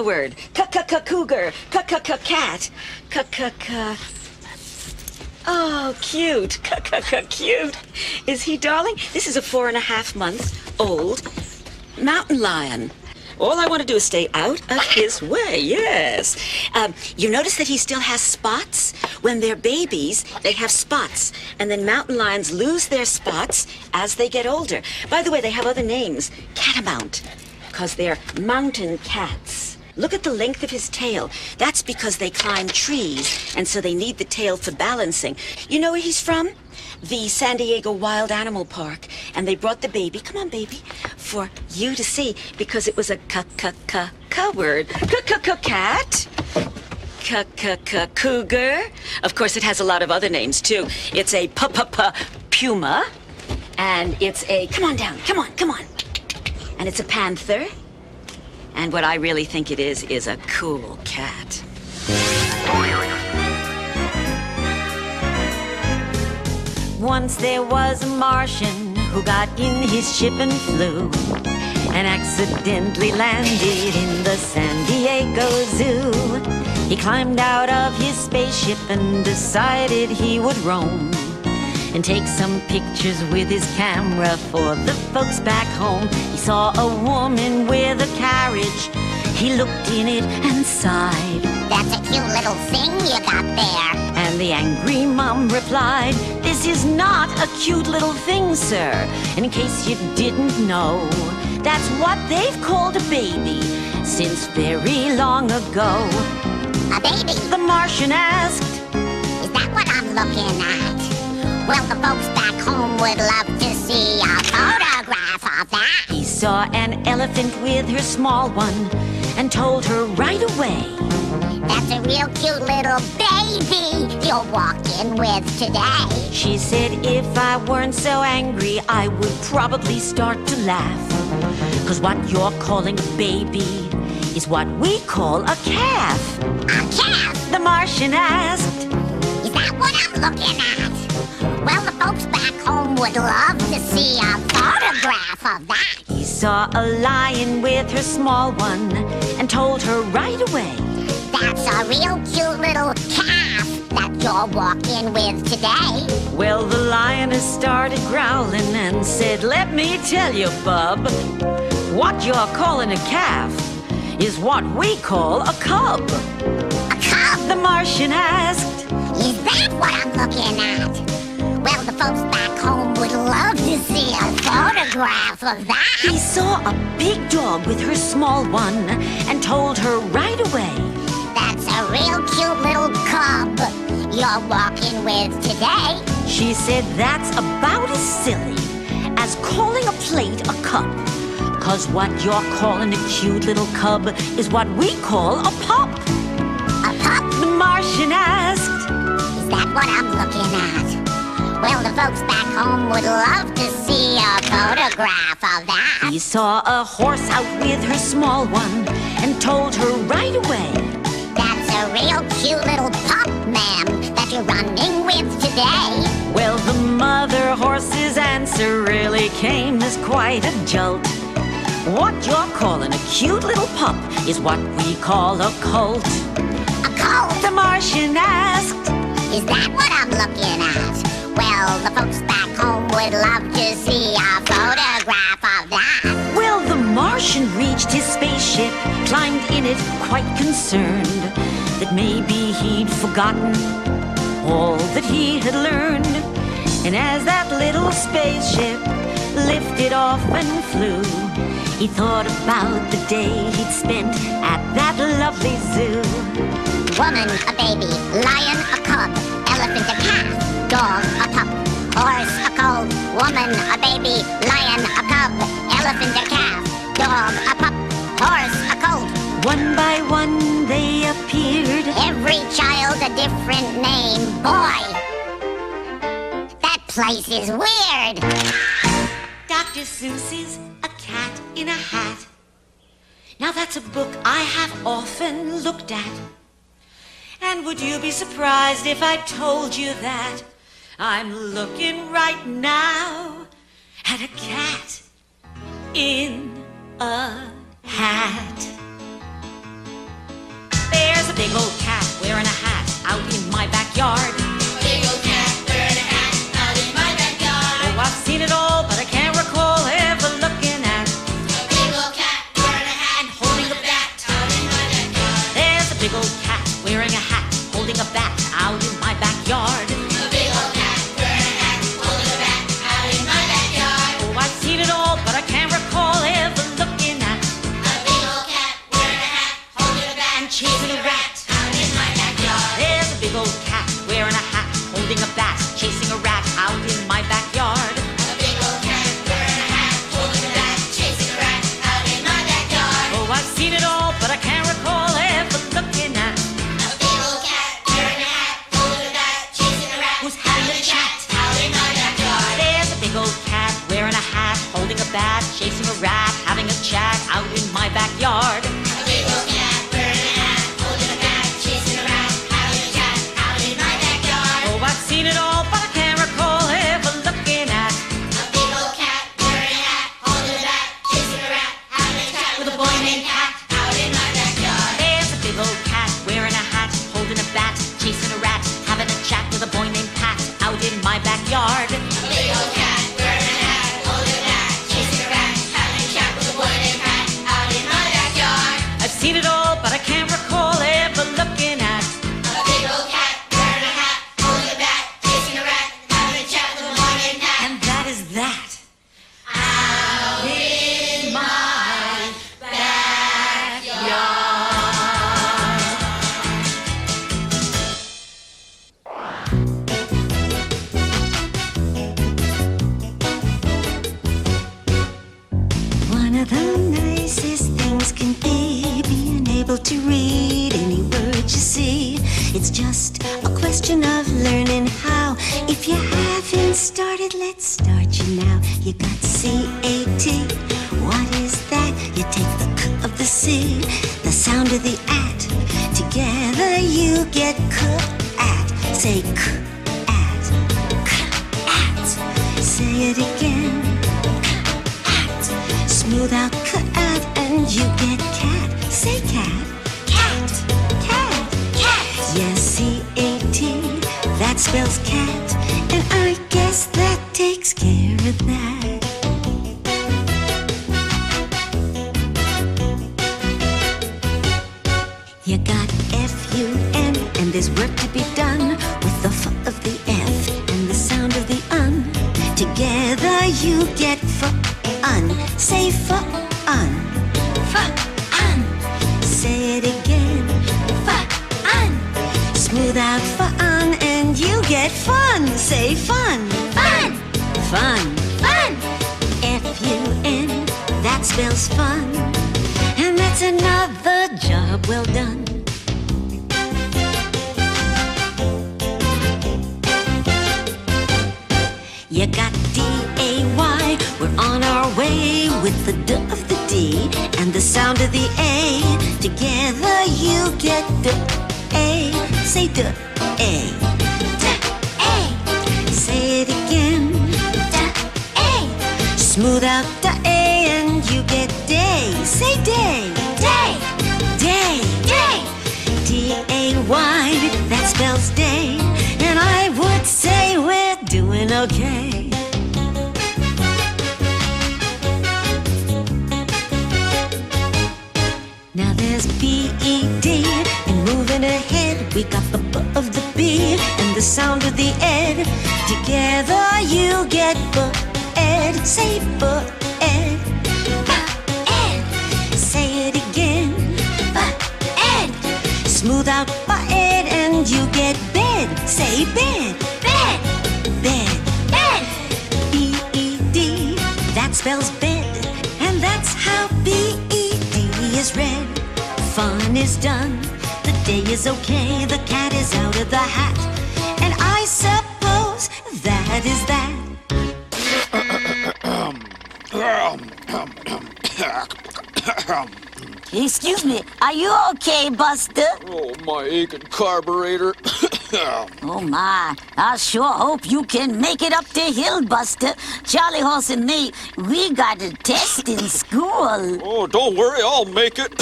Word. Cougar. Cat. Oh, cute. Cute. Is he, darling? This is a 4.5-month-old mountain lion. All I want to do is stay out of his way, yes. You notice that he still has spots? When they're babies, they have spots. And then mountain lions lose their spots as they get older. By the way, they have other names. Catamount, because they're mountain cats. Look at the length of his tail. That's because they climb trees, and so they need the tail for balancing. You know where he's from? The San Diego Wild Animal Park. And they brought the baby, come on baby, for you to see, because it was a word. Cat. Cougar. Of course, it has a lot of other names, too. It's a puma. And it's a, come on down, come on. And it's a panther. And what I really think it is a cool cat. Once there was a Martian who got in his ship and flew and accidentally landed in the San Diego Zoo. He climbed out of his spaceship and decided he would roam and take some pictures with his camera for the folks back home. He saw a woman with a carriage. He looked in it and sighed. That's a cute little thing you got there. And the angry mom replied, "This is not a cute little thing, sir. In case you didn't know, that's what they've called a baby since very long ago." A baby? The Martian asked. Is that what I'm looking at? Well, the folks back home would love to see a photograph of that. He saw an elephant with her small one and told her right away, "That's a real cute little baby you're walking with today." She said, "If I weren't so angry, I would probably start to laugh. 'Cause what you're calling a baby is what we call a calf." A calf? The Martian asked. Is that what I'm looking at? Well, the folks back home would love to see a photograph of that. He saw a lion with her small one and told her right away, "That's a real cute little calf that you're walking with today." Well, the lioness started growling and said, "Let me tell you, bub, what you're calling a calf is what we call a cub." A cub? The Martian asked. Is that what I'm looking at? Well, the folks back home would love to see a photograph of that. He saw a big dog with her small one and told her right away, "That's a real cute little cub you're walking with today." She said, "That's about as silly as calling a plate a cup. 'Cause what you're calling a cute little cub is what we call a pup." A pup? The Martian asked. Is that what I'm looking at? Well, the folks back home would love to see a photograph of that. He saw a horse out with her small one and told her right away, "That's a real cute little pup, ma'am, that you're running with today." Well, the mother horse's answer really came as quite a jolt. "What you're calling a cute little pup is what we call a colt." A colt? The Martian asked. Is that what I'm looking at? Well, the folks back home would love to see a photograph of that. Well, the Martian reached his spaceship, climbed in it quite concerned that maybe he'd forgotten all that he had learned. And as that little spaceship lifted off and flew, he thought about the day he'd spent at that lovely zoo. Woman, a baby, lion, a cub, elephant, a calf, dog, a pup, horse, a colt, woman, a baby, lion, a cub, elephant, a calf, dog, a pup, horse, a colt. One by one they appeared. Every child a different name. Boy, that place is weird. Dr. Seuss's A Cat in a Hat. Now that's a book I have often looked at. And would you be surprised if I told you that I'm looking right now at a cat in a hat? old cat wearing a hat out in my backyard. A big old cat wearing a hat out in my backyard. Oh, I've seen it all, but I can't recall ever looking at A big old cat wearing a hat and holding a bat. out in my backyard. There's a big old cat wearing a hat, holding a bat out in my backyard. A big old cat wearing a hat holding a bat out in my backyard. Oh, I've seen it all, but I can't recall ever looking at A big old cat wearing a hat holding a bat and chasing a rat. out in my backyard. There's a big old cat wearing a hat, holding a bat, chasing a rat out in my backyard. A big old cat wearing a hat holding a bat chasing a rat out in my backyard. Oh, I've seen it all, but I can't recall ever looking at A big old cat wearing a hat holding a bat chasing a rat who's having a chat. out in my backyard. There's a big old cat wearing a hat, holding a bat, chasing a rat, having a chat out in my backyard. A big old cat wearing a hat holding a bat chasing a rat having a chat out in my backyard. Oh, I've seen it all, but I can't recall ever looking at A big old cat wearing a hat holding a bat chasing a rat having a chat with a boy named Cat out in my backyard. There's a big old cat wearing a hat, holding a bat, chasing a rat, having a chat with a boy named Pat out in my backyard. A big old cat wearing a hat holding a bat chasing a rat having a chat with a boy named Pat out in my backyard. I've seen it all, but I can't recall ever looking at A big old cat wearing a hat holding a bat chasing a rat having a chat with a boy named Pat and that is that. out in my backyard. One of the nicest things can be being able to read any word you see. It's just a question of learning how. If you haven't started, let's start you now. You got C-A-T. What is that? You take the K of the C, the sound of the at. Together you get K-at. Say K-at. K-at. Say it again. Smooth out cat and you get cat. Say cat. Cat. Cat. Cat. Yes, C-A-T. That spells cat. And I guess that takes care of that. You got F-U-N and there's work to be done with the F of the F and the sound of the un. Together you get F-un. Say F-un. F-un. Say it again. F-un. Smooth out F-un and you get fun. Say fun. Fun. Fun. Fun. F-U-N. That spells fun. And that's another job well done. You got D-A-Y, we're on our way with the D of the D and the sound of the A. Together you get D-A. Say D-A. D-A. Say it again. D-A. Smooth out the A and you get day. Say day. Day. Day. Day. D-A-Y, that spells day. And I would say we're doing okay. Now there's B-E-D, and moving ahead, we got the B of the B and the sound of the ed. Together you get B-ed. Say B-ed. B-ed. Say it again. B-ed. Smooth out B-ed and you get bed. Say bed. Bed. Bed. Bed. B-E-D, that spells bed. And that's how B-E-D is read. Fun is done, the day is okay, the cat is out of the hat. And I suppose that is that. Excuse me, are you okay, Buster? Oh, my aching carburetor. Oh my, I sure hope you can make it up the hill, Buster. Charlie Horse and me, we got a test in school. Oh, don't worry, I'll make it.